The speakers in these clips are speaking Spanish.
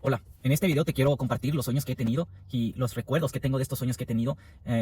Hola, en este video te quiero compartir los sueños que he tenido y los recuerdos que tengo de estos sueños que he tenido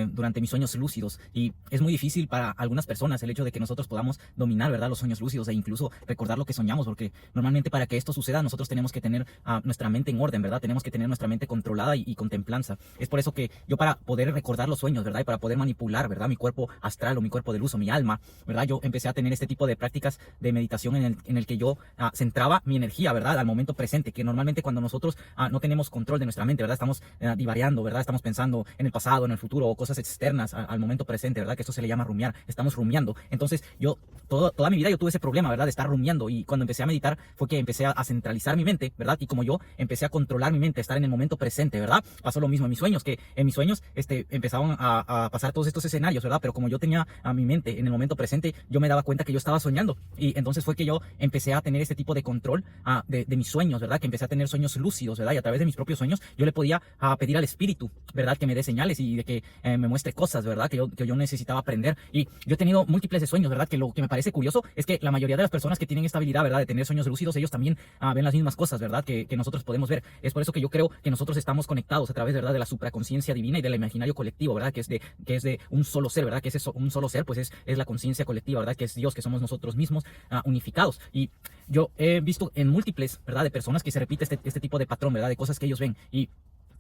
durante mis sueños lúcidos. Y es muy difícil para algunas personas el hecho de que nosotros podamos dominar, ¿verdad?, los sueños lúcidos e incluso recordar lo que soñamos, porque normalmente para que esto suceda nosotros tenemos que tener nuestra mente en orden, ¿verdad? Tenemos que tener nuestra mente controlada y con templanza. Es por eso que yo, para poder recordar los sueños, ¿verdad?, y para poder manipular, ¿verdad?, mi cuerpo astral o mi cuerpo de luz o mi alma, ¿verdad?, yo empecé a tener este tipo de prácticas de meditación en el que yo centraba mi energía, ¿verdad?, al momento presente, que normalmente cuando nosotros no tenemos control de nuestra mente, ¿verdad?, estamos divariando, ¿verdad?, estamos pensando en el pasado, en el futuro o cosas externas al momento presente, ¿verdad?, que esto se le llama rumiar, estamos rumiando. Entonces yo, toda mi vida yo tuve ese problema, ¿verdad?, de estar rumiando, y cuando empecé a meditar fue que empecé a centralizar mi mente, ¿verdad?, y como yo empecé a controlar mi mente, a estar en el momento presente, ¿verdad?, pasó lo mismo en mis sueños, que en mis sueños empezaban a pasar todos estos escenarios, ¿verdad?, pero como yo tenía a mi mente en el momento presente, yo me daba cuenta que yo estaba soñando, y entonces fue que yo empecé a tener este tipo de control de mis sueños, ¿verdad?, que empecé a tener sueños lúcidos, ¿verdad?, y a través de mis propios sueños yo le podía pedir al espíritu, ¿verdad?, que me dé señales y de que me muestre cosas, ¿verdad?, que yo necesitaba aprender. Y yo he tenido múltiples de sueños, ¿verdad?, que lo que me parece curioso es que la mayoría de las personas que tienen esta habilidad, ¿verdad?, de tener sueños lúcidos, ellos también ven las mismas cosas, ¿verdad?, que nosotros podemos ver. Es por eso que yo creo que nosotros estamos conectados a través, ¿verdad?, de la supraconciencia divina y del imaginario colectivo, ¿verdad?, que es de un solo ser, ¿verdad?, que es eso, un solo ser, pues es la conciencia colectiva, ¿verdad?, que es Dios, que somos nosotros mismos unificados. Y yo he visto en múltiples, ¿verdad?, de personas que se repite este tipo de patrón, ¿verdad?, de cosas que ellos ven. Y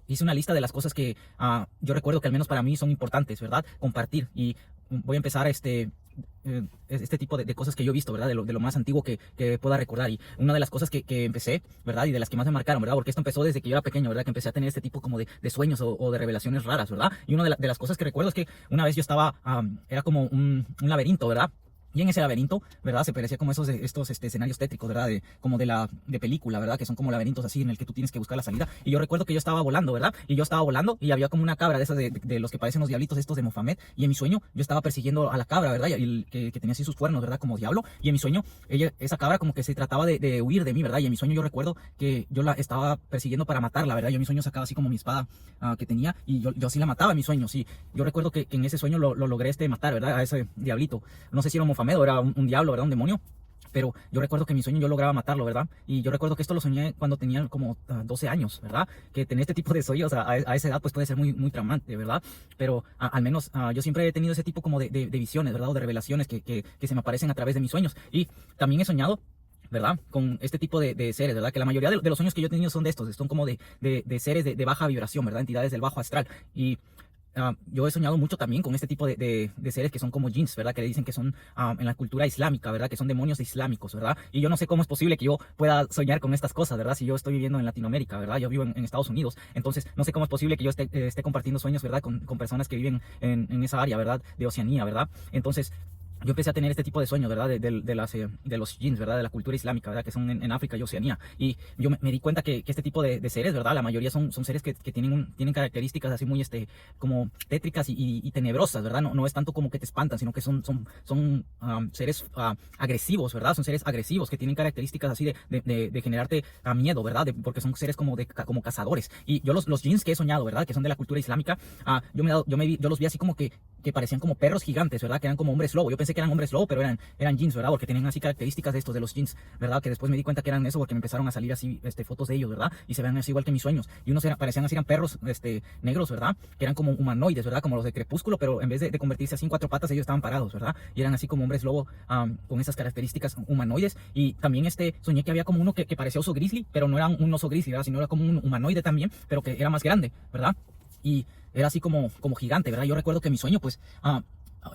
hice una lista de las cosas que yo recuerdo que al menos para mí son importantes, ¿verdad?, compartir. Y voy a empezar este tipo de cosas que yo he visto, ¿verdad?, de lo más antiguo que pueda recordar. Y una de las cosas que empecé, ¿verdad?, y de las que más me marcaron, ¿verdad?, porque esto empezó desde que yo era pequeño, ¿verdad?, que empecé a tener este tipo como de sueños o de revelaciones raras, ¿verdad? Y una de las cosas que recuerdo es que una vez yo estaba, era como un laberinto, ¿verdad?, y en ese laberinto, ¿verdad?, se parecía como estos escenarios tétricos, ¿verdad?, como de película, ¿verdad?, que son como laberintos así en el que tú tienes que buscar la salida. Y yo recuerdo que yo estaba volando, ¿verdad?, y yo estaba volando y había como una cabra de esas de los que parecen los diablitos estos de Mohamed. Y en mi sueño yo estaba persiguiendo a la cabra, ¿verdad?, y que tenía así sus cuernos, ¿verdad?, como diablo. Y en mi sueño esa cabra como que se trataba de huir de mí, ¿verdad?, y en mi sueño yo recuerdo que yo la estaba persiguiendo para matarla, ¿verdad? Yo en mi sueño sacaba así como mi espada que tenía, y yo así la mataba en mi sueño. Sí, yo recuerdo que en ese sueño lo logré matar, ¿verdad?, a ese diablito. No sé si era Mohamed o era un diablo, ¿verdad?, un demonio. Pero yo recuerdo que en mi sueño yo lograba matarlo, ¿verdad? Y yo recuerdo que esto lo soñé cuando tenía como 12 años, ¿verdad? Que tener este tipo de sueños a esa edad pues puede ser muy, muy traumante, ¿verdad? Pero al menos yo siempre he tenido ese tipo como de visiones, ¿verdad?, o de revelaciones que se me aparecen a través de mis sueños. Y también he soñado, ¿verdad?, con este tipo de seres, ¿verdad?, que la mayoría de los sueños que yo he tenido son de estos, son como de seres de baja vibración, ¿verdad?, entidades del bajo astral. Y yo he soñado mucho también con este tipo de seres que son como jinns, ¿verdad?, que le dicen que son en la cultura islámica, ¿verdad?, que son demonios islámicos, ¿verdad? Y yo no sé cómo es posible que yo pueda soñar con estas cosas, ¿verdad?, si yo estoy viviendo en Latinoamérica, ¿verdad? Yo vivo en Estados Unidos. Entonces no sé cómo es posible que yo esté compartiendo sueños, ¿verdad?, con personas que viven en esa área, ¿verdad?, de Oceanía, ¿verdad? Entonces yo empecé a tener este tipo de sueños, ¿verdad?, de los jinns, ¿verdad?, de la cultura islámica, ¿verdad?, que son en África y Oceanía. Y yo me di cuenta que este tipo de seres, ¿verdad?, la mayoría son seres que tienen características así muy como tétricas y tenebrosas, ¿verdad? No es tanto como que te espantan, sino que son seres agresivos, ¿verdad? Son seres agresivos que tienen características así de generarte miedo, ¿verdad? Porque son seres como cazadores. Y yo los jinns que he soñado, ¿verdad?, que son de la cultura islámica, yo los vi así como que parecían como perros gigantes, ¿verdad?, que eran como hombres lobo. Yo pensé que eran hombres lobo, pero eran jinns, ¿verdad?, porque tenían así características de estos, de los jinns, ¿verdad?, que después me di cuenta que eran eso porque me empezaron a salir así fotos de ellos, ¿verdad?, y se ven así igual que mis sueños. Y unos parecían así, eran perros negros, ¿verdad?, que eran como humanoides, ¿verdad?, como los de Crepúsculo, pero en vez de convertirse así en cuatro patas, ellos estaban parados, ¿verdad?, y eran así como hombres lobo con esas características humanoides. Y también soñé que había como uno que parecía oso grizzly, pero no era un oso grizzly, ¿verdad?, sino era como un humanoide también, pero que era más grande, ¿verdad?, y era así como gigante, ¿verdad? Yo recuerdo que en mi sueño pues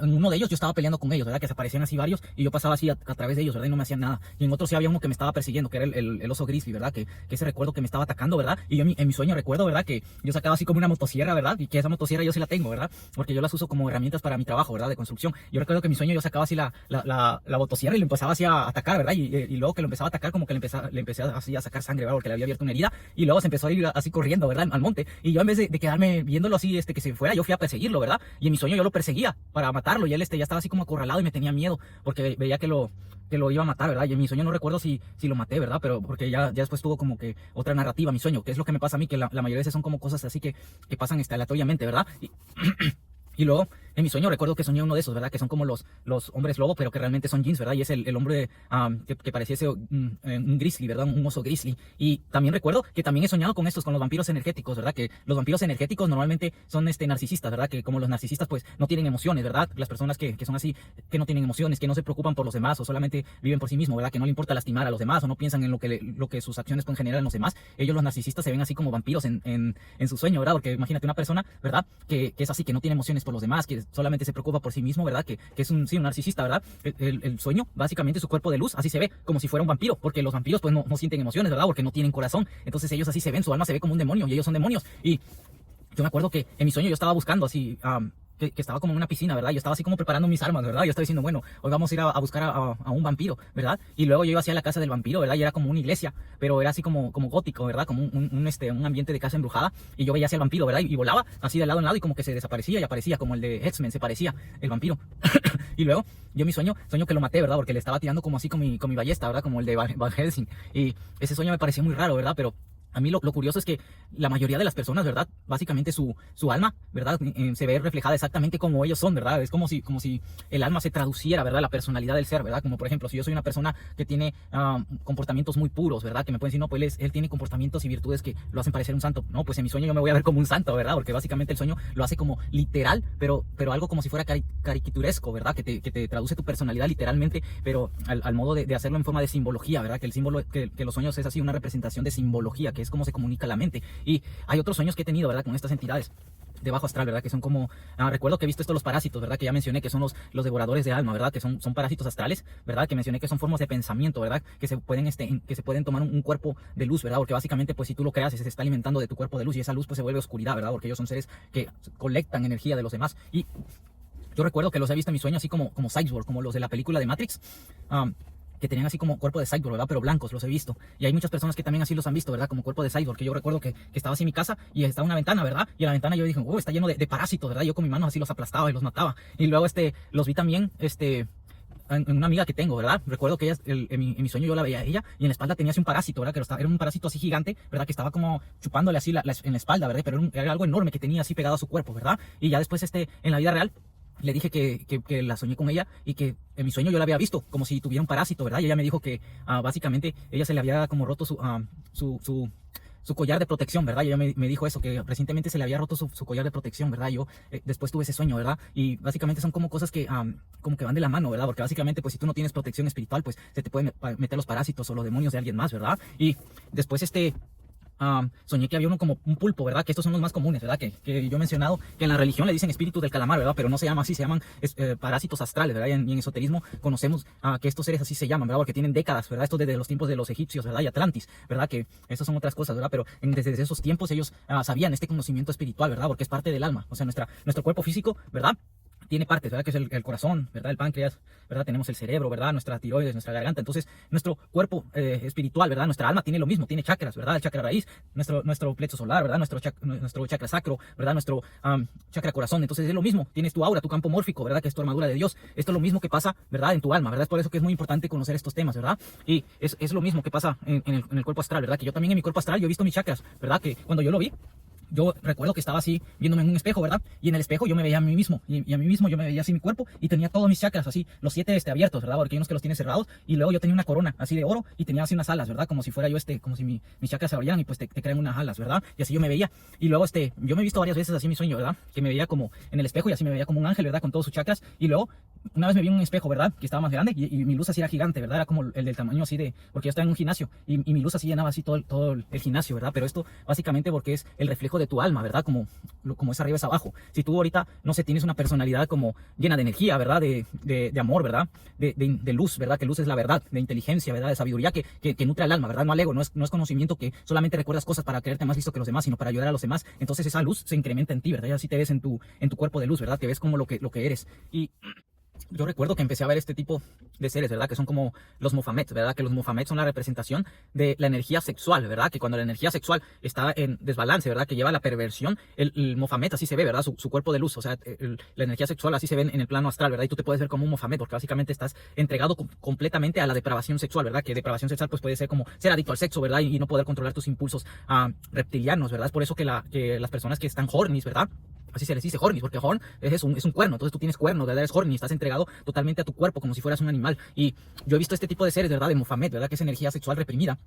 en uno de ellos yo estaba peleando con ellos, ¿verdad?, que se aparecían así varios, y yo pasaba así a través de ellos, ¿verdad?, y no me hacían nada. Y en otro sí había uno que me estaba persiguiendo, que era el oso grizzly, ¿verdad?, que ese recuerdo que me estaba atacando, ¿verdad? Y yo en mi sueño recuerdo, ¿verdad?, que yo sacaba así como una motosierra, ¿verdad?, y que esa motosierra yo sí la tengo, ¿verdad?, porque yo las uso como herramientas para mi trabajo, ¿verdad?, de construcción. Yo recuerdo que en mi sueño yo sacaba así la motosierra y le empezaba así a atacar, ¿verdad?, y luego que lo empezaba a atacar como que le empecé así a sacar sangre, ¿verdad?, porque le había abierto una herida, y luego se empezó a ir así corriendo, ¿verdad?, al monte. Y yo en vez de quedarme viéndolo así, que se fuera, yo fui a perseguirlo, ¿verdad?, y en mi sueño yo lo perseguía para matarlo, y él ya estaba así como acorralado y me tenía miedo porque veía que lo iba a matar, ¿verdad? Y en mi sueño no recuerdo si lo maté, ¿verdad? Pero porque ya después tuvo como que otra narrativa mi sueño, que es lo que me pasa a mí, que la mayoría de veces son como cosas así que pasan aleatoriamente, ¿verdad? Y luego en mi sueño recuerdo que soñé uno de esos, ¿verdad? Que son como los hombres lobo, pero que realmente son jeans, ¿verdad? Y es el hombre que pareciese un grizzly, ¿verdad? Un oso grizzly. Y también recuerdo que también he soñado con estos, con los vampiros energéticos, ¿verdad? Que los vampiros energéticos normalmente son narcisistas, ¿verdad? Que como los narcisistas pues no tienen emociones, ¿verdad? Las personas que son así, que no tienen emociones, que no se preocupan por los demás o solamente viven por sí mismos, ¿verdad? Que no le importa lastimar a los demás o no piensan en lo que sus acciones pueden generar en los demás. Ellos, los narcisistas, se ven así como vampiros en su sueño, ¿verdad? Porque imagínate una persona, ¿verdad? Que es así, que no tiene emociones por los demás, que solamente se preocupa por sí mismo, ¿verdad? Que es un narcisista, ¿verdad? El sueño, básicamente su cuerpo de luz, así se ve, como si fuera un vampiro, porque los vampiros pues no sienten emociones, ¿verdad? Porque no tienen corazón. Entonces ellos así se ven, su alma se ve como un demonio y ellos son demonios. Y yo me acuerdo que en mi sueño yo estaba buscando así, que estaba como en una piscina, ¿verdad? Yo estaba así como preparando mis armas, ¿verdad? Yo estaba diciendo, bueno, hoy vamos a ir a buscar a un vampiro, ¿verdad? Y luego yo iba hacia la casa del vampiro, ¿verdad? Y era como una iglesia, pero era así como gótico, ¿verdad? Como un ambiente de casa embrujada. Y yo veía hacia el vampiro, ¿verdad? Y volaba así de lado en lado y como que se desaparecía y aparecía, como el de X-Men, se parecía el vampiro. Y luego yo mi sueño que lo maté, ¿verdad? Porque le estaba tirando como así con mi ballesta, ¿verdad? Como el de Van Helsing. Y ese sueño me pareció muy raro, ¿verdad? Pero a mí lo curioso es que la mayoría de las personas, ¿verdad? Básicamente su alma, ¿verdad? Se ve reflejada exactamente como ellos son, ¿verdad? Es como si el alma se traduciera, ¿verdad? La personalidad del ser, ¿verdad? Como por ejemplo, si yo soy una persona que tiene comportamientos muy puros, ¿verdad? Que me pueden decir, no, pues él tiene comportamientos y virtudes que lo hacen parecer un santo. No, pues en mi sueño yo me voy a ver como un santo, ¿verdad? Porque básicamente el sueño lo hace como literal, pero algo como si fuera caricaturesco, ¿verdad? Que te traduce tu personalidad literalmente, pero al modo de hacerlo en forma de simbología, ¿verdad? Que el símbolo, que los sueños es así una representación de simbología, que es como se comunica la mente. Y hay otros sueños que he tenido, ¿verdad? Con estas entidades de bajo astral, ¿verdad? Que son como, recuerdo que he visto los parásitos, ¿verdad? Que ya mencioné que son los devoradores de alma, ¿verdad? Que son parásitos astrales, ¿verdad? Que mencioné que son formas de pensamiento, ¿verdad? Que se pueden tomar un cuerpo de luz, ¿verdad? Porque básicamente, pues si tú lo creas, se está alimentando de tu cuerpo de luz y esa luz pues se vuelve oscuridad, ¿verdad? Porque ellos son seres que colectan energía de los demás. Y yo recuerdo que los he visto en mis sueños así como cyborg, como los de la película de Matrix. Que tenían así como cuerpo de cyborg, ¿verdad? Pero blancos, los he visto. Y hay muchas personas que también así los han visto, ¿verdad? Como cuerpo de cyborg, que yo recuerdo que estaba así en mi casa y estaba una ventana, ¿verdad? Y en la ventana yo dije, está lleno de parásitos, ¿verdad? Yo con mi mano así los aplastaba y los mataba. Y luego los vi también, en una amiga que tengo, ¿verdad? Recuerdo que ella, en mi sueño yo la veía a ella y en la espalda tenía así un parásito, ¿verdad? Era un parásito así gigante, ¿verdad? Que estaba como chupándole así en la espalda, ¿verdad? Pero era algo enorme que tenía así pegado a su cuerpo, ¿verdad? Y ya después, en la vida real, le dije que la soñé con ella y que en mi sueño yo la había visto como si tuviera un parásito, ¿verdad? Y ella me dijo que básicamente ella se le había como roto su collar de protección, ¿verdad? Y ella me dijo eso, que recientemente se le había roto su collar de protección, ¿verdad? Yo después tuve ese sueño, ¿verdad? Y básicamente son como cosas que como que van de la mano, ¿verdad? Porque básicamente pues si tú no tienes protección espiritual, pues se te pueden meter los parásitos o los demonios de alguien más, ¿verdad? Y después soñé que había uno como un pulpo, ¿verdad? Que estos son los más comunes, ¿verdad? Que yo he mencionado que en la religión le dicen espíritu del calamar, ¿verdad? Pero no se llama así, se llaman parásitos astrales, ¿verdad? Y en esoterismo conocemos que estos seres así se llaman, ¿verdad? Porque tienen décadas, ¿verdad? Esto desde los tiempos de los egipcios, ¿verdad? Y Atlantis, ¿verdad? Que estas son otras cosas, ¿verdad? Pero desde esos tiempos ellos sabían este conocimiento espiritual, ¿verdad? Porque es parte del alma, o sea, nuestro cuerpo físico, ¿verdad? Tiene partes, ¿verdad? Que es el corazón, ¿verdad? El páncreas, ¿verdad? Tenemos el cerebro, ¿verdad? Nuestra tiroides, nuestra garganta. Entonces, nuestro cuerpo espiritual, ¿verdad? Nuestra alma tiene lo mismo, tiene chakras, ¿verdad? El chakra raíz, nuestro plexo solar, ¿verdad? Nuestro chakra sacro, ¿verdad? Nuestro chakra corazón. Entonces, es lo mismo. Tienes tu aura, tu campo mórfico, ¿verdad? Que es tu armadura de Dios. Esto es lo mismo que pasa, ¿verdad? En tu alma, ¿verdad? Es por eso que es muy importante conocer estos temas, ¿verdad? Y es lo mismo que pasa en el cuerpo astral, ¿verdad? Que yo también en mi cuerpo astral, yo he visto mis chakras, ¿verdad? Que cuando yo lo vi, yo recuerdo que estaba así viéndome en un espejo, ¿verdad? Y en el espejo yo me veía a mí mismo. Y a mí mismo yo me veía así mi cuerpo y tenía todos mis chakras así, los 7 abiertos, ¿verdad? Porque hay unos que los tienen cerrados. Y luego yo tenía una corona así de oro y tenía así unas alas, ¿verdad? Como si fuera yo como si mis chakras se abrieran y pues te crean unas alas, ¿verdad? Y así yo me veía. Y luego yo me he visto varias veces así en mi sueño, ¿verdad? Que me veía como en el espejo y así me veía como un ángel, ¿verdad? Con todos sus chakras. Y luego una vez me vi en un espejo, ¿verdad? Que estaba más grande y mi luz así era gigante, ¿verdad? Era como el del tamaño así porque yo estaba en un gimnasio y mi luz así llenaba así todo el gimnasio, ¿verdad? Pero esto básicamente porque es el reflejo de tu alma, ¿verdad? Como es arriba es abajo. Si tú ahorita, no sé, tienes una personalidad como llena de energía, ¿verdad? De amor, ¿verdad? De luz, ¿verdad? Que luz es la verdad, de inteligencia, ¿verdad? De sabiduría que nutre al alma, ¿verdad? No al ego, no es conocimiento que solamente recuerdas cosas para creerte más listo que los demás, sino para ayudar a los demás. Entonces esa luz se incrementa en ti, ¿verdad? Y así te ves en tu cuerpo de luz, ¿verdad? Te ves como lo que eres. Y yo recuerdo que empecé a ver este tipo de seres, ¿verdad? Que son como los Mofamet, ¿verdad? Que los Mofamet son la representación de la energía sexual, ¿verdad? Que cuando la energía sexual está en desbalance, ¿verdad? Que lleva a la perversión, el Mofamet así se ve, ¿verdad? Su cuerpo de luz, o sea, la energía sexual así se ve en el plano astral, ¿verdad? Y tú te puedes ver como un Mofamet porque básicamente estás entregado completamente a la depravación sexual, ¿verdad? Que depravación sexual pues puede ser como ser adicto al sexo, ¿verdad? Y no poder controlar tus impulsos reptilianos, ¿verdad? Es por eso que las personas que están hornies, ¿verdad? así se les dice, horny, porque horn es un cuerno, entonces tú tienes cuerno, ¿verdad? Eres horny, estás entregado totalmente a tu cuerpo como si fueras un animal. Y yo he visto este tipo de seres, ¿verdad? De Mohamed, ¿verdad? Que es energía sexual reprimida.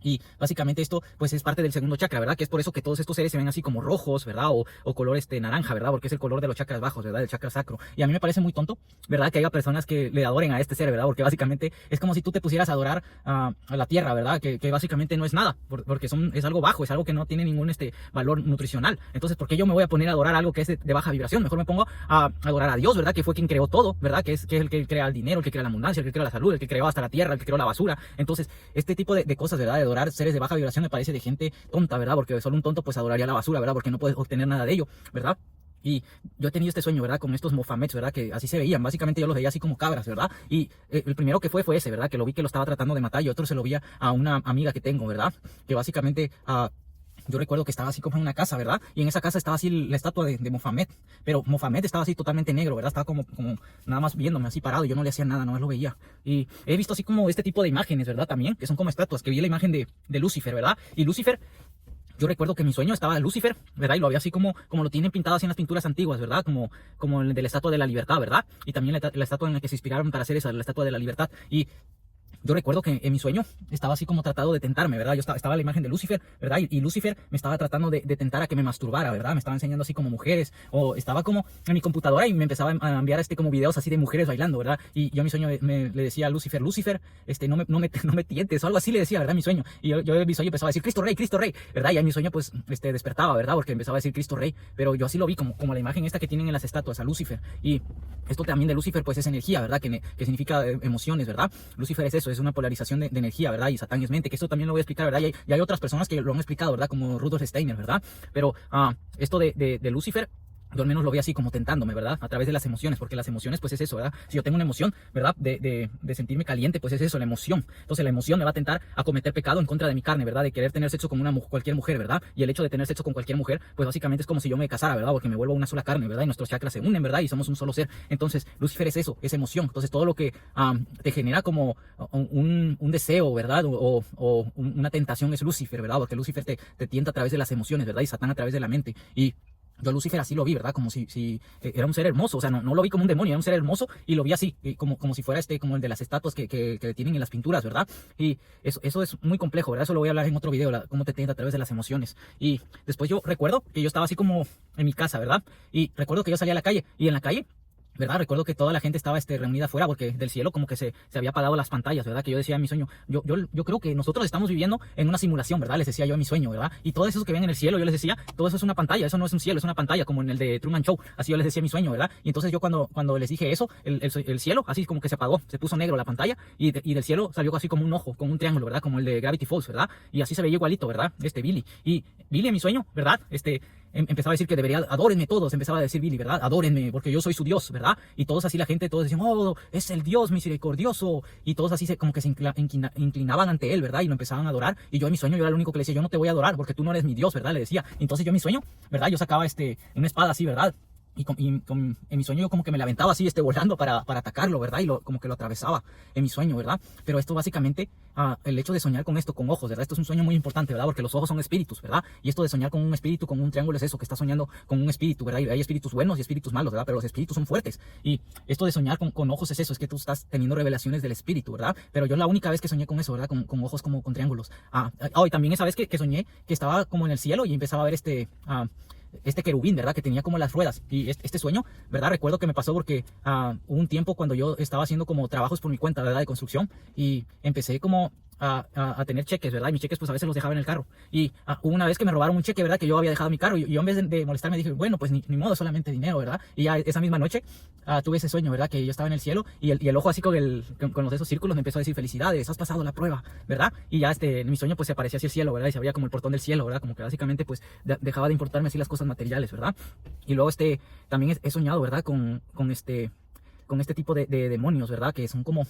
Y básicamente esto pues es parte del segundo chakra, ¿verdad? Que es por eso que todos estos seres se ven así como rojos, ¿verdad? O color naranja, ¿verdad? Porque es el color de los chakras bajos, ¿verdad? El chakra sacro. Y a mí me parece muy tonto, ¿verdad? Que haya personas que le adoren a este ser, ¿verdad? Porque básicamente es como si tú te pusieras a adorar a la tierra, ¿verdad? Que básicamente no es nada, porque es algo bajo, es algo que no tiene ningún valor nutricional. Entonces, ¿por qué yo me voy a poner a adorar algo que es de baja vibración? Mejor me pongo a adorar a Dios, ¿verdad? Que fue quien creó todo, ¿verdad? Que es el que crea el dinero, el que crea la abundancia, el que crea la salud, el que creó hasta la tierra, el que creó la basura. Entonces, este tipo de cosas, ¿verdad? De adorar seres de baja vibración me parece de gente tonta, ¿verdad? Porque solo un tonto pues adoraría la basura, ¿verdad? Porque no puedes obtener nada de ello, ¿verdad? Y yo he tenido este sueño, ¿verdad? Con estos Mofamets, ¿verdad? Que así se veían. Básicamente yo los veía así como cabras, ¿verdad? Y el primero que fue ese, ¿verdad? Que lo vi que lo estaba tratando de matar y otro se lo vi a una amiga que tengo, ¿verdad? Que básicamente... yo recuerdo que estaba así como en una casa, ¿verdad? Y en esa casa estaba así la estatua de Mohamed. Pero Mohamed estaba así totalmente negro, ¿verdad? Estaba como nada más viéndome así parado. Y yo no le hacía nada, no más lo veía. Y he visto así como este tipo de imágenes, ¿verdad? También, que son como estatuas. Que vi la imagen de Lucifer, ¿verdad? Y Lucifer... Yo recuerdo que en mi sueño estaba Lucifer, ¿verdad? Y lo había así como lo tienen pintado así en las pinturas antiguas, ¿verdad? Como el de la Estatua de la Libertad, ¿verdad? Y también la estatua en la que se inspiraron para hacer esa, la Estatua de la Libertad. Y yo recuerdo que en mi sueño estaba así como tratado de tentarme, ¿verdad? Yo estaba la imagen de Lucifer, ¿verdad? Y Lucifer me estaba tratando de tentar a que me masturbara, ¿verdad? Me estaba enseñando así como mujeres, o estaba como en mi computadora y me empezaba a enviar como videos así de mujeres bailando, ¿verdad? Y yo en mi sueño le decía a Lucifer, no me tientes, o algo así le decía, ¿verdad? En mi sueño. Y yo en mi sueño empezaba a decir, Cristo Rey, ¿verdad? Y en mi sueño pues despertaba, ¿verdad? Porque empezaba a decir Cristo Rey, pero yo así lo vi como la imagen esta que tienen en las estatuas, a Lucifer. Y esto también de Lucifer pues es energía, ¿verdad? Que significa emociones, ¿verdad? Lucifer es eso, es una polarización de energía, ¿verdad? Y Satán es mente, que esto también lo voy a explicar, ¿verdad? Y hay otras personas que lo han explicado, ¿verdad? Como Rudolf Steiner, ¿verdad? Pero esto de Lucifer, yo al menos lo vi así como tentándome, ¿verdad? A través de las emociones, porque las emociones pues es eso, ¿verdad? Si yo tengo una emoción, ¿verdad? De sentirme caliente, pues es eso, la emoción. Entonces la emoción me va a tentar a cometer pecado en contra de mi carne, ¿verdad? De querer tener sexo con cualquier mujer, ¿verdad? Y el hecho de tener sexo con cualquier mujer, pues básicamente es como si yo me casara, ¿verdad? Porque me vuelvo una sola carne, ¿verdad? Y nuestros chakras se unen, ¿verdad? Y somos un solo ser. Entonces Lucifer es eso, es emoción. Entonces todo lo que te genera como un deseo, ¿verdad? O una tentación es Lucifer, ¿verdad? Porque Lucifer te tienta a través de las emociones, ¿verdad? Y Satán a través de la mente. Y yo a Lucifer así lo vi, ¿verdad? Como si era un ser hermoso, o sea, no lo vi como un demonio, era un ser hermoso y lo vi así, como si fuera como el de las estatuas que tienen en las pinturas, ¿verdad? Y eso es muy complejo, ¿verdad? Eso lo voy a hablar en otro video, cómo te tienta a través de las emociones. Y después yo recuerdo que yo estaba así como en mi casa, ¿verdad? Y recuerdo que yo salía a la calle y en la calle, ¿verdad? Recuerdo que toda la gente estaba reunida afuera porque del cielo como que se había apagado las pantallas, ¿verdad? Que yo decía en mi sueño, yo creo que nosotros estamos viviendo en una simulación, ¿verdad? Les decía yo en mi sueño, ¿verdad? Y todo eso que ven en el cielo, yo les decía, todo eso es una pantalla, eso no es un cielo, es una pantalla, como en el de Truman Show, así yo les decía en mi sueño, ¿verdad? Y entonces yo cuando les dije eso, el cielo así como que se apagó, se puso negro la pantalla y del cielo salió así como un ojo, como un triángulo, ¿verdad? Como el de Gravity Falls, ¿verdad? Y así se veía igualito, ¿verdad? Billy. Y Billy en mi sueño, ¿verdad? Empezaba a decir que debería, adórenme todos, empezaba a decir Billy, ¿verdad? Adórenme, porque yo soy su Dios, ¿verdad? Y todos así, la gente, todos decían, oh, es el Dios misericordioso. Y todos así como que se inclinaban ante él, ¿verdad? Y lo empezaban a adorar. Y yo en mi sueño, yo era el único que le decía, yo no te voy a adorar porque tú no eres mi Dios, ¿verdad? Le decía. Y entonces yo en mi sueño, ¿verdad? Yo sacaba una espada así, ¿verdad? Y en mi sueño yo como que me la aventaba así, volando para atacarlo, ¿verdad? Y como que lo atravesaba en mi sueño, ¿verdad? Pero esto básicamente, el hecho de soñar con esto, con ojos, ¿verdad? Esto es un sueño muy importante, ¿verdad? Porque los ojos son espíritus, ¿verdad? Y esto de soñar con un espíritu, con un triángulo es eso, que está soñando con un espíritu, ¿verdad? Y hay espíritus buenos y espíritus malos, ¿verdad? Pero los espíritus son fuertes. Y esto de soñar con ojos es eso, es que tú estás teniendo revelaciones del espíritu, ¿verdad? Pero yo la única vez que soñé con eso, ¿verdad? Con ojos como con triángulos. Y también esa vez que soñé que estaba como en el cielo y empezaba a ver este querubín, ¿verdad? Que tenía como las ruedas. Y este sueño, ¿verdad? Recuerdo que me pasó porque hubo un tiempo cuando yo estaba haciendo como trabajos por mi cuenta, ¿verdad? De construcción. Y empecé como a tener cheques, ¿verdad? Y mis cheques pues a veces los dejaba en el carro. Y hubo una vez que me robaron un cheque, ¿verdad? Que yo había dejado en mi carro. Y yo en vez de molestarme dije, bueno, pues ni modo, solamente dinero, ¿verdad? Y ya esa misma noche tuve ese sueño, ¿verdad? Que yo estaba en el cielo y el ojo así con esos círculos me empezó a decir, felicidades, has pasado la prueba, ¿verdad? Y ya en mi sueño pues se aparecía así el cielo, ¿verdad? Y se abría como el portón del cielo, ¿verdad? Como que básicamente pues dejaba de importarme así las cosas materiales, ¿verdad? Y luego también he soñado, ¿verdad? Con este tipo de demonios, ¿verdad? Que son como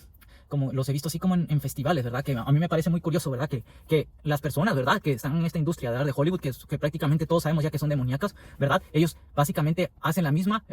como los he visto así como en festivales, ¿verdad? Que a mí me parece muy curioso, ¿verdad? Que las personas, ¿verdad? Que están en esta industria, ¿verdad? De Hollywood, que prácticamente todos sabemos ya que son demoníacas, ¿verdad? Ellos básicamente hacen la misma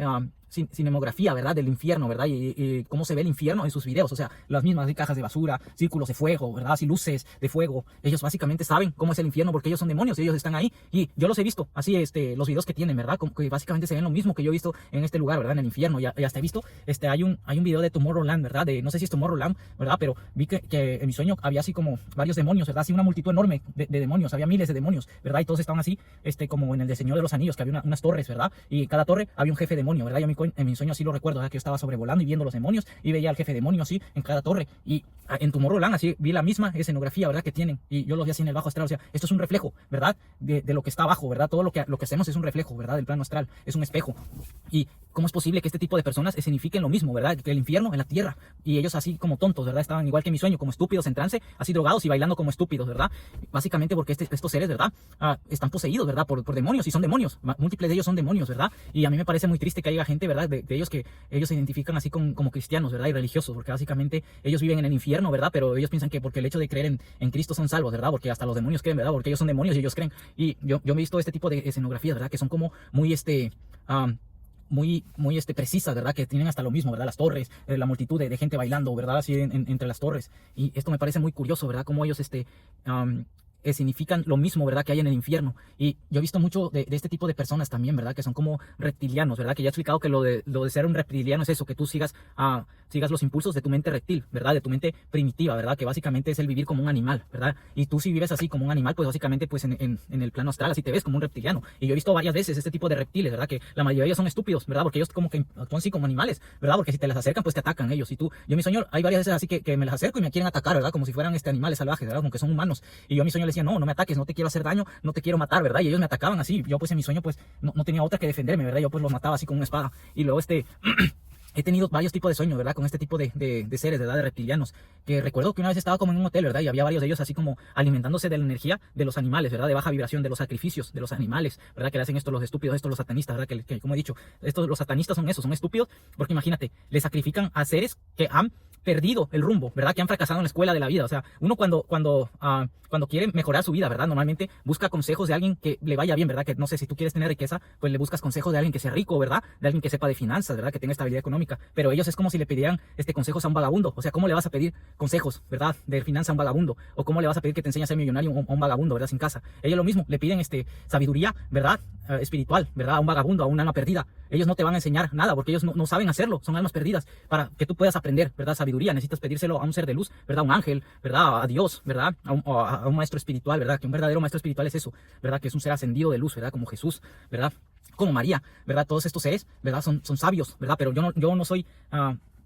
cinematografía, ¿verdad? Del infierno, ¿verdad? Y cómo se ve el infierno en sus videos, o sea, las mismas así, cajas de basura, círculos de fuego, ¿verdad? Así luces de fuego. Ellos básicamente saben cómo es el infierno porque ellos son demonios, ellos están ahí y yo los he visto, así los videos que tienen, ¿verdad? Como que básicamente se ven lo mismo que yo he visto en este lugar, ¿verdad? En el infierno, y hasta he visto, hay un video de Tomorrowland, ¿verdad? No sé si es Tomorrowland, ¿verdad? Pero vi que en mi sueño había así como varios demonios, ¿verdad? Así una multitud enorme de demonios, había miles de demonios, ¿verdad? Y todos estaban así, como en el de Señor de los Anillos, que había unas torres, ¿verdad? Y en cada torre había un jefe demonio, ¿verdad? Yo en mi sueño así lo recuerdo, ¿verdad? Que yo estaba sobrevolando y viendo los demonios y veía al jefe demonio así en cada torre, y en Tomorrowland así vi la misma escenografía, ¿verdad? Que tienen, y yo los vi así en el bajo astral, o sea, esto es un reflejo, ¿verdad? De lo que está abajo, ¿verdad? Todo lo que hacemos es un reflejo, ¿verdad? Del plano astral, es un espejo. Y cómo es posible que este tipo de personas escenifiquen lo mismo, ¿verdad? Que el infierno en la tierra, y ellos así como tontos, ¿verdad? Estaban igual que en mi sueño, como estúpidos en trance, así drogados y bailando como estúpidos, ¿verdad? Básicamente porque estos seres, ¿verdad? Están poseídos, ¿verdad? Por demonios, y son demonios, múltiples de ellos son demonios, ¿verdad? Y a mí me parece muy triste que haya gente, ¿verdad? De ellos que ellos se identifican así como cristianos, ¿verdad? Y religiosos, porque básicamente ellos viven en el infierno, ¿verdad? Pero ellos piensan que porque el hecho de creer en Cristo son salvos, ¿verdad? Porque hasta los demonios creen, ¿verdad? Porque ellos son demonios y ellos creen. Y yo he visto este tipo de escenografías, ¿verdad? Que son como muy muy precisas, ¿verdad? Que tienen hasta lo mismo, ¿verdad? Las torres, la multitud de gente bailando, ¿verdad? Así entre las torres. Y esto me parece muy curioso, ¿verdad? Cómo ellos significan lo mismo, ¿verdad? Que hay en el infierno. Y yo he visto mucho de este tipo de personas también, ¿verdad? Que son como reptilianos, ¿verdad? Que ya he explicado que lo de ser un reptiliano es eso, que tú sigas los impulsos de tu mente reptil, ¿verdad? De tu mente primitiva, ¿verdad? Que básicamente es el vivir como un animal, ¿verdad? Y tú si vives así como un animal, pues básicamente pues en el plano astral así te ves como un reptiliano. Y yo he visto varias veces este tipo de reptiles, ¿verdad? Que la mayoría de ellos son estúpidos, ¿verdad? Porque ellos como que actúan así como animales, ¿verdad? Porque si te las acercan, pues te atacan ellos. Y yo en mi sueño hay varias veces así que me las acerco y me quieren atacar, ¿verdad? Como si fueran animales salvajes, ¿verdad? Como que son humanos. Y yo en mi sueño les decía, no me ataques, no te quiero hacer daño, no te quiero matar, ¿verdad? Y ellos me atacaban así. Yo pues en mi sueño pues no tenía otra que defenderme, ¿verdad? Yo pues los mataba así con una espada. Y luego he tenido varios tipos de sueños, ¿verdad? Con este tipo de seres, ¿verdad? De reptilianos. Que recuerdo que una vez estaba como en un hotel, ¿verdad? Y había varios de ellos así como alimentándose de la energía de los animales, ¿verdad? De baja vibración, de los sacrificios de los animales, ¿verdad? Que le hacen esto los estúpidos, esto los satanistas, ¿verdad? Que como he dicho, los satanistas son esos, son estúpidos. Porque imagínate, le sacrifican a seres que han perdido el rumbo, ¿verdad? Que han fracasado en la escuela de la vida. O sea, uno cuando quiere mejorar su vida, ¿verdad? Normalmente busca consejos de alguien que le vaya bien, ¿verdad? Que no sé, si tú quieres tener riqueza, pues le buscas consejos de alguien que sea rico, ¿verdad? De alguien que sepa de finanzas, ¿verdad? Que tenga estabilidad económica. Pero ellos es como si le pidieran consejos a un vagabundo. O sea, ¿cómo le vas a pedir consejos, ¿verdad? De finanzas a un vagabundo? ¿O cómo le vas a pedir que te enseñe a ser millonario a un vagabundo, ¿verdad? Sin casa. Ellos lo mismo, le piden sabiduría, ¿verdad? Espiritual, ¿verdad? A un vagabundo, a un alma perdida. Ellos no te van a enseñar nada porque ellos no saben hacerlo, son almas perdidas. Para que tú puedas aprender, ¿verdad? Sabiduría, necesitas pedírselo a un ser de luz, ¿verdad? A un ángel, ¿verdad? A Dios, ¿verdad? A un maestro espiritual, ¿verdad? Que un verdadero maestro espiritual es eso, ¿verdad? Que es un ser ascendido de luz, ¿verdad? Como Jesús, ¿verdad? Como María, ¿verdad? Todos estos seres, ¿verdad? Son sabios, ¿verdad? Pero yo no soy...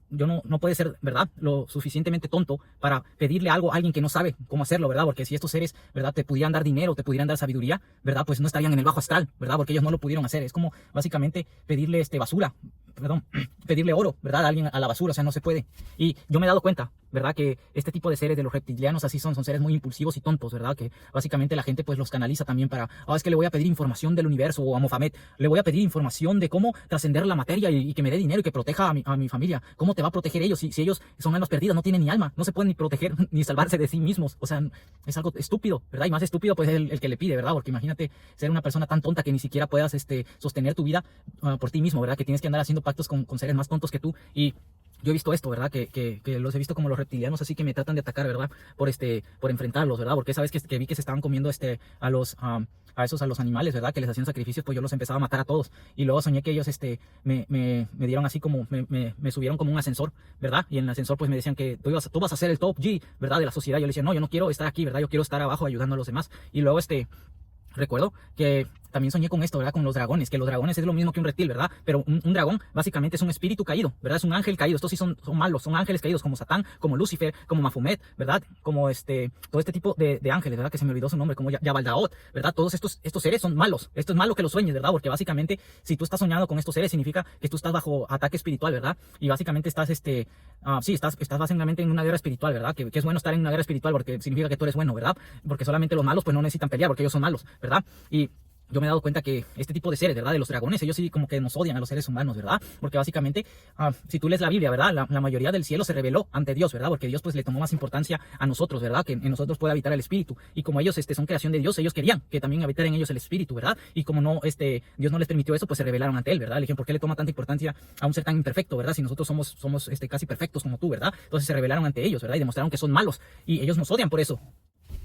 yo no puede ser, ¿verdad? Lo suficientemente tonto para pedirle algo a alguien que no sabe cómo hacerlo, ¿verdad? Porque si estos seres, ¿verdad? Te pudieran dar dinero, te pudieran dar sabiduría, ¿verdad? Pues no estarían en el bajo astral, ¿verdad? Porque ellos no lo pudieron hacer. Es como básicamente pedirle basura, perdón, pedirle oro, ¿verdad? A alguien a la basura, o sea, no se puede. Y yo me he dado cuenta, ¿verdad? Que este tipo de seres de los reptilianos así son seres muy impulsivos y tontos, ¿verdad? Que básicamente la gente pues los canaliza también para, es que le voy a pedir información del universo, o a Mohamed, le voy a pedir información de cómo trascender la materia y que me dé dinero y que proteja a mi familia. ¿Cómo te va a proteger ellos? Si ellos son almas perdidas, no tienen ni alma, no se pueden ni proteger ni salvarse de sí mismos. O sea, es algo estúpido, ¿verdad? Y más estúpido pues es el que le pide, ¿verdad? Porque imagínate ser una persona tan tonta que ni siquiera puedas sostener tu vida por ti mismo, ¿verdad? Que tienes que andar haciendo pactos con seres más tontos que tú. Y yo he visto esto, ¿verdad? Que los he visto como los reptilianos, así que me tratan de atacar, ¿verdad? Por enfrentarlos, ¿verdad? Porque esa vez que vi que se estaban comiendo a los animales, ¿verdad? Que les hacían sacrificios, pues yo los empezaba a matar a todos. Y luego soñé que ellos me dieron así como, me subieron como un ascensor, ¿verdad? Y en el ascensor pues me decían que tú vas a ser el top G, ¿verdad? De la sociedad. Yo le decía, no, yo no quiero estar aquí, ¿verdad? Yo quiero estar abajo ayudando a los demás. Y luego recuerdo que también soñé con esto, ¿verdad? Con los dragones, que los dragones es lo mismo que un reptil, ¿verdad? Pero un dragón básicamente es un espíritu caído, ¿verdad? Es un ángel caído. Estos sí son malos, son ángeles caídos como Satán, como Lucifer, como Mafumet, ¿verdad? Como todo este tipo de ángeles, ¿verdad? Que se me olvidó su nombre, como Yabaldaot, ¿verdad? Todos estos seres son malos. Esto es malo que los sueñes, ¿verdad? Porque básicamente si tú estás soñando con estos seres significa que tú estás bajo ataque espiritual, ¿verdad? Y básicamente estás estás básicamente en una guerra espiritual, ¿verdad? Que es bueno estar en una guerra espiritual porque significa que tú eres bueno, ¿verdad? Porque solamente los malos pues no necesitan pelear porque ellos son malos, ¿verdad? Y yo me he dado cuenta que este tipo de seres, ¿verdad? De los dragones, ellos sí como que nos odian a los seres humanos, ¿verdad? Porque básicamente, si tú lees la Biblia, ¿verdad? La mayoría del cielo se rebeló ante Dios, ¿verdad? Porque Dios pues le tomó más importancia a nosotros, ¿verdad? Que en nosotros puede habitar el Espíritu. Y como ellos son creación de Dios, ellos querían que también habitara en ellos el Espíritu, ¿verdad? Y como no, Dios no les permitió eso, pues se rebelaron ante Él, ¿verdad? Le dijeron, ¿por qué le toma tanta importancia a un ser tan imperfecto, ¿verdad? Si nosotros somos casi perfectos como tú, ¿verdad? Entonces se rebelaron ante ellos, ¿verdad? Y demostraron que son malos. Y ellos nos odian por eso.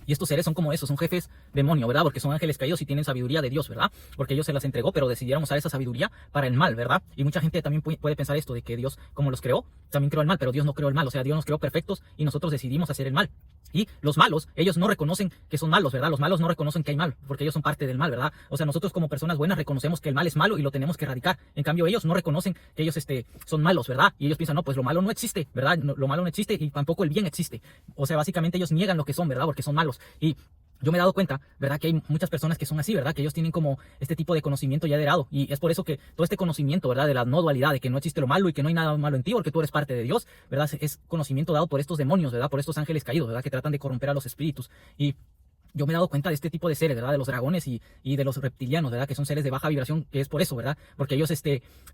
Y estos seres son como esos, son jefes demonio, ¿verdad? Porque son ángeles caídos y tienen sabiduría de Dios, ¿verdad? Porque Dios se las entregó, pero decidieron usar esa sabiduría para el mal, ¿verdad? Y mucha gente también puede pensar esto, de que Dios, como los creó, también creó el mal, pero Dios no creó el mal. O sea, Dios nos creó perfectos y nosotros decidimos hacer el mal. Y los malos, ellos no reconocen que son malos, ¿verdad? Los malos no reconocen que hay mal, porque ellos son parte del mal, ¿verdad? O sea, nosotros como personas buenas reconocemos que el mal es malo y lo tenemos que erradicar. En cambio, ellos no reconocen que ellos son malos, ¿verdad? Y ellos piensan, no, pues lo malo no existe, ¿verdad? Lo malo no existe y tampoco el bien existe. O sea, básicamente ellos niegan lo que son, ¿verdad? Porque son malos. Y yo me he dado cuenta, ¿verdad? Que hay muchas personas que son así, ¿verdad? Que ellos tienen como este tipo de conocimiento ya heredado. Y es por eso que todo este conocimiento, ¿verdad? De la no dualidad, de que no existe lo malo y que no hay nada malo en ti porque tú eres parte de Dios, ¿verdad? Es conocimiento dado por estos demonios, ¿verdad? Por estos ángeles caídos, ¿verdad? Que tratan de corromper a los espíritus. Y yo me he dado cuenta de este tipo de seres, ¿verdad? De los dragones y de los reptilianos, ¿verdad? Que son seres de baja vibración, que es por eso, ¿verdad? Porque ellos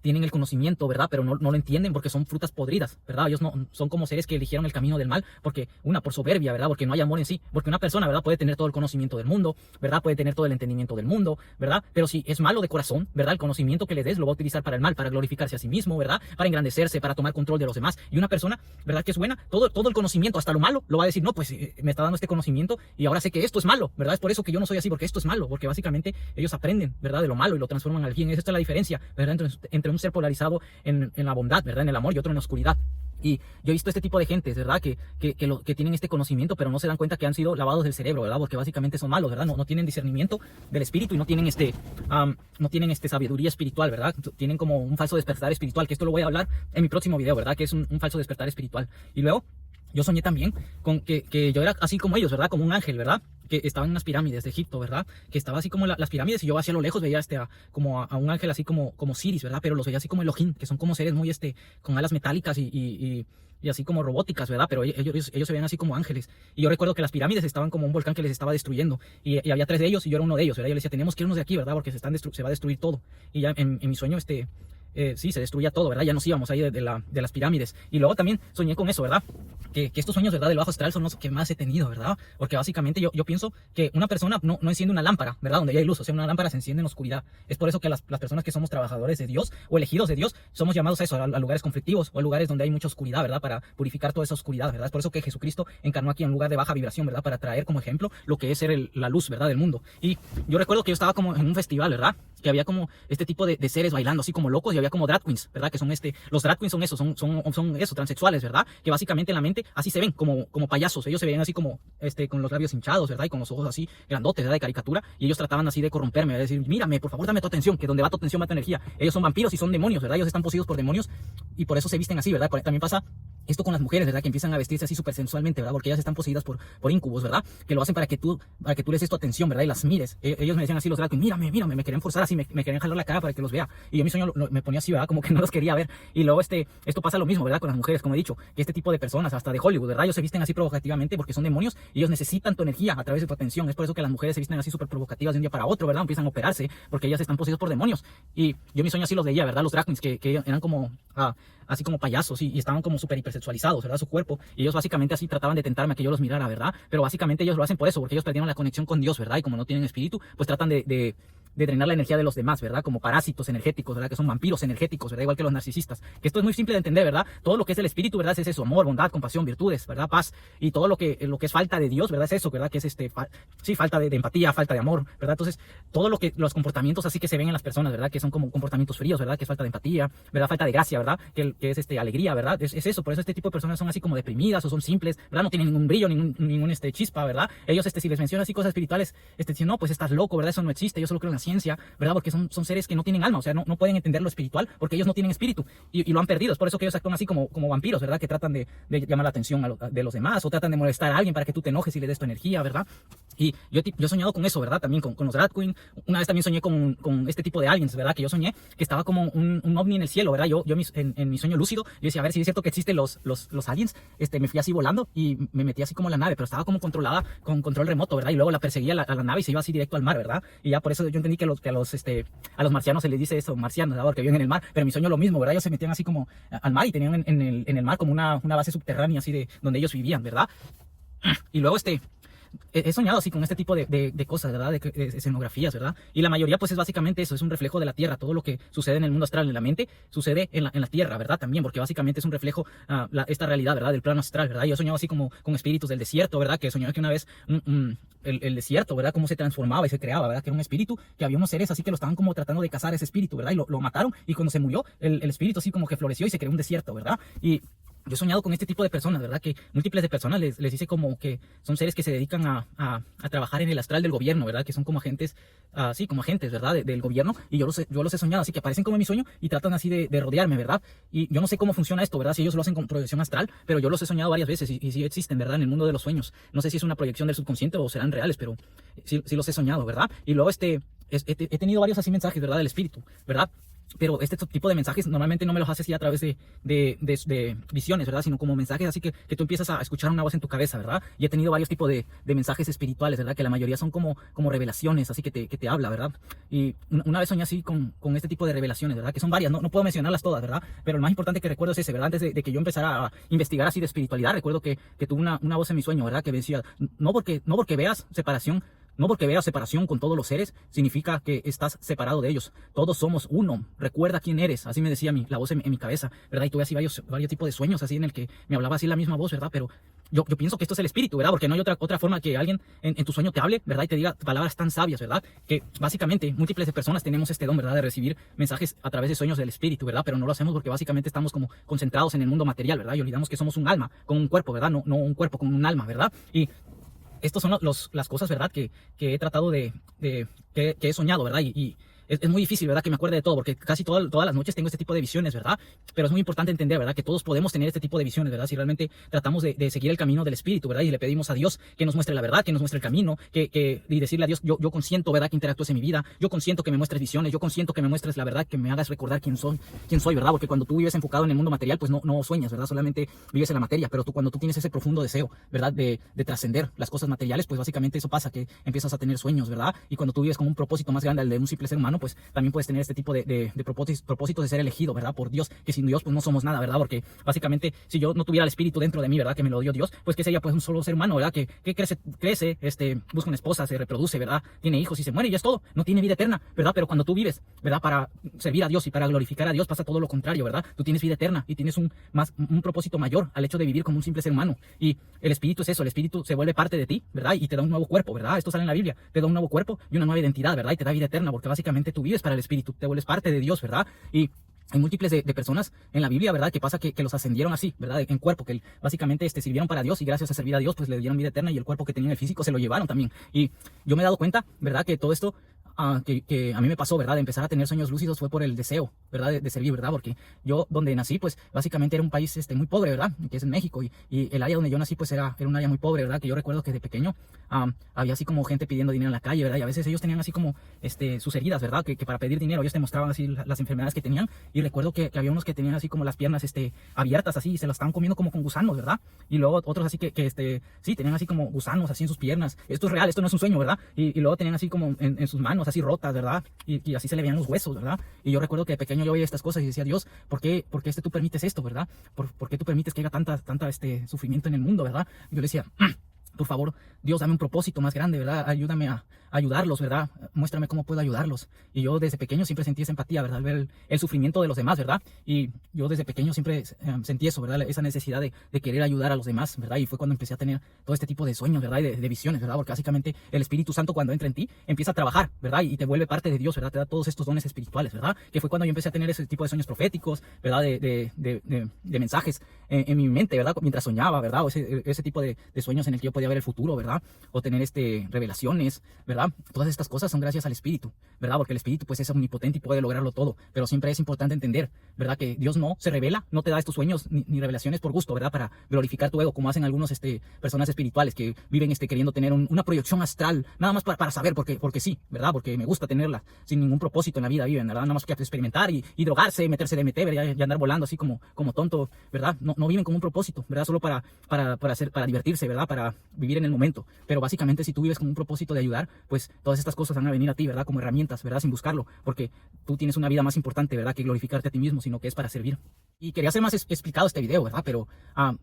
tienen el conocimiento, ¿verdad? Pero no lo entienden porque son frutas podridas, ¿verdad? Ellos no son como seres que eligieron el camino del mal porque, por soberbia, ¿verdad? Porque no hay amor en sí. Porque una persona, ¿verdad? Puede tener todo el conocimiento del mundo, ¿verdad? Puede tener todo el entendimiento del mundo, ¿verdad? Pero si es malo de corazón, ¿verdad? El conocimiento que le des lo va a utilizar para el mal, para glorificarse a sí mismo, ¿verdad? Para engrandecerse, para tomar control de los demás. Y una persona, ¿verdad? Que es buena, todo el conocimiento, hasta lo malo, lo va a decir, no, pues me está dando este conocimiento y ahora sé que esto es malo, ¿verdad? Es por eso que yo no soy así, porque esto es malo, porque básicamente ellos aprenden, ¿verdad? De lo malo y lo transforman al bien. Esa es la diferencia, ¿verdad? Entre un ser polarizado en la bondad, ¿verdad? En el amor y otro en la oscuridad. Y yo he visto este tipo de gentes, ¿verdad? Que tienen este conocimiento, pero no se dan cuenta que han sido lavados del cerebro, ¿verdad? Porque básicamente son malos, ¿verdad? No tienen discernimiento del espíritu y no tienen sabiduría espiritual, ¿verdad? Tienen como un falso despertar espiritual, que esto lo voy a hablar en mi próximo video, ¿verdad? Que es un falso despertar espiritual. Y luego yo soñé también con que yo era así como ellos, ¿verdad? Como un ángel, ¿verdad? Que estaba en unas pirámides de Egipto, ¿verdad? Que estaba así como las pirámides y yo hacia lo lejos veía como a un ángel así como Siris, ¿verdad? Pero los veía así como Elohim, que son como seres muy con alas metálicas y así como robóticas, ¿verdad? Pero ellos se veían así como ángeles. Y yo recuerdo que las pirámides estaban como un volcán que les estaba destruyendo. Y había 3 de ellos y yo era uno de ellos, ¿verdad? Yo les decía, tenemos que irnos de aquí, ¿verdad? Porque se va a destruir todo. Y ya en mi sueño, sí, se destruía todo, ¿verdad? Ya nos íbamos ahí de las pirámides. Y luego también soñé con eso, ¿verdad? Que estos sueños, ¿verdad? Del bajo astral son los que más he tenido, ¿verdad? Porque básicamente yo pienso que una persona no enciende una lámpara, ¿verdad? Donde ya hay luz, o sea, una lámpara se enciende en la oscuridad. Es por eso que las personas que somos trabajadores de Dios o elegidos de Dios, somos llamados a eso, a lugares conflictivos o a lugares donde hay mucha oscuridad, ¿verdad? Para purificar toda esa oscuridad, ¿verdad? Es por eso que Jesucristo encarnó aquí en un lugar de baja vibración, ¿verdad? Para traer como ejemplo lo que es ser la luz, ¿verdad? Del mundo. Y yo recuerdo que yo estaba como en un festival, ¿verdad? Que había como este tipo de seres bailando así como locos y había como drag queens, ¿verdad? Que son los drag queens son eso, son eso, transexuales, ¿verdad? Que básicamente en la mente así se ven, como payasos. Ellos se veían así como, con los labios hinchados, ¿verdad? Y con los ojos así grandotes, ¿verdad? De caricatura. Y ellos trataban así de corromperme, de decir, mírame, por favor, dame tu atención, que donde va tu atención va tu energía. Ellos son vampiros y son demonios, ¿verdad? Ellos están poseídos por demonios y por eso se visten así, ¿verdad? También pasa esto con las mujeres, ¿verdad? Que empiezan a vestirse así súper sensualmente, ¿verdad? Porque ellas están poseídas por incubos, ¿verdad? Que lo hacen para que tú les des tu atención, ¿verdad? Y las mires. Ellos me decían así los drag queens, mírame, me querían forzar así, me querían jalar la cara para que los vea. Y yo en mi sueño me ponía así, ¿verdad? Como que no los quería ver. Y luego esto pasa lo mismo, ¿verdad? Con las mujeres, como he dicho, que este tipo de personas, hasta de Hollywood, ¿verdad? Ellos se visten así provocativamente porque son demonios y ellos necesitan tu energía a través de tu atención. Es por eso que las mujeres se visten así súper provocativas de un día para otro, ¿verdad? Empiezan a operarse porque ellas están poseídas por demonios. Y yo en mi sueño así los veía, ¿verdad? Los drag queens que eran como así como payasos y estaban como súper hipersexualizados, ¿verdad? Su cuerpo. Y ellos básicamente así trataban de tentarme a que yo los mirara, ¿verdad? Pero básicamente ellos lo hacen por eso, porque ellos perdieron la conexión con Dios, ¿verdad? Y como no tienen espíritu, pues tratan de drenar la energía de los demás, ¿verdad? Como parásitos energéticos, ¿verdad? Que son vampiros energéticos, ¿verdad? Igual que los narcisistas. Que esto es muy simple de entender, ¿verdad? Todo lo que es el espíritu, ¿verdad? Es eso, amor, bondad, compasión, virtudes, ¿verdad? Paz. Y todo lo que es falta de Dios, ¿verdad? Es eso, ¿verdad? Que es falta de empatía, falta de amor, ¿verdad? Entonces, todo los comportamientos así que se ven en las personas, ¿verdad? Que son como comportamientos fríos, ¿verdad? Que es falta de empatía, ¿verdad? Falta de gracia, ¿verdad? Que es alegría, ¿verdad? Es eso, por eso este tipo de personas son así como deprimidas o son simples, ¿verdad? No tienen ningún brillo, ningún chispa, ¿verdad? Ellos, si les mencionan así cosas espirituales, dicen, no, pues estás loco, ¿verdad? Eso no existe, yo solo creo en la ciencia, ¿verdad? Porque son seres que no tienen alma, o sea, no pueden entender lo espiritual porque ellos no tienen espíritu y lo han perdido. Es por eso que ellos actúan así como vampiros, ¿verdad? Que tratan de llamar la atención de los demás o tratan de molestar a alguien para que tú te enojes y le des tu energía, ¿verdad? Y yo he soñado con eso, ¿verdad? También con los drag queen. Una vez también soñé con este tipo de aliens, ¿verdad? Que yo soñé que estaba como un ovni en el cielo, ¿verdad? Yo en mi sueño lúcido, yo decía, a ver si es cierto que existen los aliens. Me fui así volando y me metí así como en la nave, pero estaba como controlada con control remoto, ¿verdad? Y luego la perseguía a la nave y se iba así directo al mar, ¿verdad? Y ya por eso yo entendí entendí que a los marcianos se les dice eso, marcianos, ¿verdad? Porque viven en el mar, pero en mi sueño lo mismo, ¿verdad? Ellos se metían así como al mar y tenían en el mar como una base subterránea así de donde ellos vivían, ¿verdad? Y luego he soñado así con este tipo de cosas, ¿verdad? De escenografías, ¿verdad? Y la mayoría pues es básicamente eso, es un reflejo de la tierra. Todo lo que sucede en el mundo astral, en la mente, sucede en la tierra, ¿verdad? También, porque básicamente es un reflejo, esta realidad, ¿verdad? Del plano astral, ¿verdad? Yo he soñado así como con espíritus del desierto, ¿verdad? Que soñaba que una vez el desierto, ¿verdad? Cómo se transformaba y se creaba, ¿verdad? Que era un espíritu, que había unos seres así que lo estaban como tratando de cazar ese espíritu, ¿verdad? Y lo mataron, y cuando se murió, el espíritu así como que floreció y se creó un desierto, ¿verdad? Y yo he soñado con este tipo de personas, ¿verdad? Que múltiples de personas les dice como que son seres que se dedican a trabajar en el astral del gobierno, ¿verdad? Que son como agentes, sí, como agentes, ¿verdad? Del gobierno. Y yo los he soñado, así que aparecen como en mi sueño y tratan así de rodearme, ¿verdad? Y yo no sé cómo funciona esto, ¿verdad? Si ellos lo hacen con proyección astral, pero yo los he soñado varias veces y sí existen, ¿verdad? En el mundo de los sueños. No sé si es una proyección del subconsciente o serán reales, pero sí los he soñado, ¿verdad? Y luego he tenido varios así mensajes, ¿verdad? Del espíritu, ¿verdad? Pero este tipo de mensajes normalmente no me los haces así a través de visiones, ¿verdad? Sino como mensajes así que tú empiezas a escuchar una voz en tu cabeza, ¿verdad? Y he tenido varios tipos de mensajes espirituales, ¿verdad? Que la mayoría son como revelaciones, así que te habla, ¿verdad? Y una vez soñé así con este tipo de revelaciones, ¿verdad? Que son varias, no puedo mencionarlas todas, ¿verdad? Pero el más importante que recuerdo es ese, ¿verdad? Antes de que yo empezara a investigar así de espiritualidad, recuerdo que tuve una voz en mi sueño, ¿verdad? Que me decía, no porque veas separación. No porque veas separación con todos los seres, significa que estás separado de ellos. Todos somos uno. Recuerda quién eres. Así me decía la voz en mi cabeza, ¿verdad? Y tuve así varios tipos de sueños, así en el que me hablaba así la misma voz, ¿verdad? Pero yo pienso que esto es el espíritu, ¿verdad? Porque no hay otra forma que alguien en tu sueño te hable, ¿verdad? Y te diga palabras tan sabias, ¿verdad? Que básicamente múltiples de personas tenemos este don, ¿verdad? De recibir mensajes a través de sueños del espíritu, ¿verdad? Pero no lo hacemos porque básicamente estamos como concentrados en el mundo material, ¿verdad? Y olvidamos que somos un alma con un cuerpo, ¿verdad? No un cuerpo con un alma, ¿verdad? Y estas son las cosas, ¿verdad? Que he tratado que he soñado, ¿verdad? Y es muy difícil, ¿verdad? Que me acuerde de todo, porque casi todas las noches tengo este tipo de visiones, ¿verdad? Pero es muy importante entender, ¿verdad? Que todos podemos tener este tipo de visiones, ¿verdad? Si realmente tratamos de seguir el camino del espíritu, ¿verdad? Y le pedimos a Dios que nos muestre la verdad, que nos muestre el camino, y decirle a Dios, yo consiento, ¿verdad? Que interactúes en mi vida, yo consiento que me muestres visiones, yo consiento que me muestres la verdad, que me hagas recordar quién soy, ¿verdad? Porque cuando tú vives enfocado en el mundo material, pues no sueñas, ¿verdad? Solamente vives en la materia, pero cuando tú tienes ese profundo deseo, ¿verdad? De trascender las cosas materiales, pues básicamente eso pasa, que empiezas a tener sueños, ¿verdad? Y cuando tú vives con un propósito más grande al de un simple ser humano, pues también puedes tener este tipo de propósitos de ser elegido, ¿verdad? Por Dios, que sin Dios pues no somos nada, ¿verdad? Porque básicamente si yo no tuviera el espíritu dentro de mí, ¿verdad? Que me lo dio Dios, pues que sería pues un solo ser humano, ¿verdad? Que crece, busca una esposa, se reproduce, ¿verdad? Tiene hijos y se muere y ya es todo, no tiene vida eterna, ¿verdad? Pero cuando tú vives, ¿verdad? Para servir a Dios y para glorificar a Dios pasa todo lo contrario, ¿verdad? Tú tienes vida eterna y tienes un propósito mayor al hecho de vivir como un simple ser humano. Y el espíritu es eso, el espíritu se vuelve parte de ti, ¿verdad? Y te da un nuevo cuerpo, ¿verdad? Esto sale en la Biblia, te da un nuevo cuerpo y una nueva identidad, ¿verdad? Y te da vida eterna, porque básicamente tú vives para el espíritu, te vuelves parte de Dios, ¿verdad? Y hay múltiples de personas en la Biblia, ¿verdad? Que pasa que los ascendieron así, ¿verdad? En cuerpo, que básicamente sirvieron para Dios y gracias a servir a Dios, pues le dieron vida eterna y el cuerpo que tenían el físico se lo llevaron también. Y yo me he dado cuenta, ¿verdad? Que todo esto que a mí me pasó, ¿verdad? De empezar a tener sueños lúcidos fue por el deseo, ¿verdad? De servir, ¿verdad? Porque yo, donde nací, pues básicamente era un país muy pobre, ¿verdad? Que es en México. Y el área donde yo nací, pues era un área muy pobre, ¿verdad? Que yo recuerdo que de pequeño había así como gente pidiendo dinero en la calle, ¿verdad? Y a veces ellos tenían así como sus heridas, ¿verdad? Que para pedir dinero ellos te mostraban así las enfermedades que tenían. Y recuerdo que había unos que tenían así como las piernas abiertas así y se las estaban comiendo como con gusanos, ¿verdad? Y luego otros así sí, tenían así como gusanos así en sus piernas. Esto es real, esto no es un sueño, ¿verdad? Y luego tenían así como en sus manos así rotas, ¿verdad? Y así se le veían los huesos, ¿verdad? Y yo recuerdo que de pequeño yo veía estas cosas y decía, Dios, ¿por qué tú permites esto, ¿verdad? ¿Por qué tú permites que haya tanta sufrimiento en el mundo, ¿verdad? Y yo le decía, por favor, Dios, dame un propósito más grande, ¿verdad? Ayúdame a ayudarlos, ¿verdad? Muéstrame cómo puedo ayudarlos. Y yo desde pequeño siempre sentí esa empatía, ¿verdad? Al ver el sufrimiento de los demás, ¿verdad? Y yo desde pequeño siempre sentí eso, ¿verdad? Esa necesidad de querer ayudar a los demás, ¿verdad? Y fue cuando empecé a tener todo este tipo de sueños, ¿verdad? Y de visiones, ¿verdad? Porque básicamente el Espíritu Santo cuando entra en ti empieza a trabajar, ¿verdad? Y te vuelve parte de Dios, ¿verdad? Te da todos estos dones espirituales, ¿verdad? Que fue cuando yo empecé a tener ese tipo de sueños proféticos, ¿verdad? De mensajes en mi mente, ¿verdad? Mientras soñaba, ¿verdad? O ese tipo de sueños en el que yo podía ver el futuro, ¿verdad? O tener revelaciones, ¿verdad? Todas estas cosas son gracias al Espíritu, ¿verdad? Porque el Espíritu pues es omnipotente y puede lograrlo todo, pero siempre es importante entender, ¿verdad? Que Dios no se revela, no te da estos sueños ni revelaciones por gusto, ¿verdad? Para glorificar tu ego, como hacen algunos personas espirituales que viven queriendo tener una proyección astral, nada más para saber, porque sí, ¿verdad? Porque me gusta tenerla, sin ningún propósito en la vida viven, ¿verdad? Nada más que experimentar y drogarse, meterse de DMT, ¿verdad? Y andar volando así como tonto, ¿verdad? No viven con un propósito, ¿verdad? Solo para divertirse, ¿verdad? vivir en el momento. Pero básicamente si tú vives con un propósito de ayudar, pues todas estas cosas van a venir a ti, ¿verdad? Como herramientas, ¿verdad? Sin buscarlo, porque tú tienes una vida más importante, ¿verdad? Que glorificarte a ti mismo, sino que es para servir. Y quería hacer más explicado este video, ¿verdad? Pero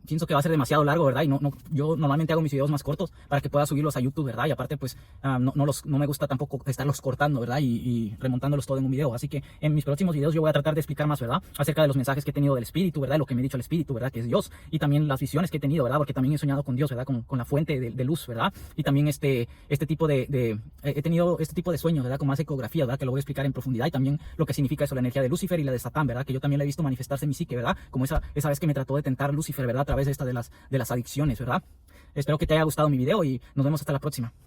pienso que va a ser demasiado largo, ¿verdad? Y yo normalmente hago mis videos más cortos para que pueda subirlos a YouTube, ¿verdad? Y aparte, pues no me gusta tampoco estarlos cortando, ¿verdad? Y remontándolos todo en un video. Así que en mis próximos videos yo voy a tratar de explicar más, ¿verdad? Acerca de los mensajes que he tenido del Espíritu, ¿verdad? Lo que me ha dicho el Espíritu, ¿verdad? Que es Dios. Y también las visiones que he tenido, ¿verdad? Porque también he soñado con Dios, ¿verdad? Con la fuente de luz, ¿verdad? Y también he tenido este tipo de sueños, ¿verdad? Con más ecografía, ¿verdad? Que lo voy a explicar en profundidad. Y también lo que significa eso, la energía de Lucifer y la de Satán, ¿verdad? Que yo también la he visto manifestarse en mi psique, ¿verdad? Como esa vez que me trató de tentar Lucifer, ¿verdad? A través de las adicciones, ¿verdad? Espero que te haya gustado mi video y nos vemos hasta la próxima.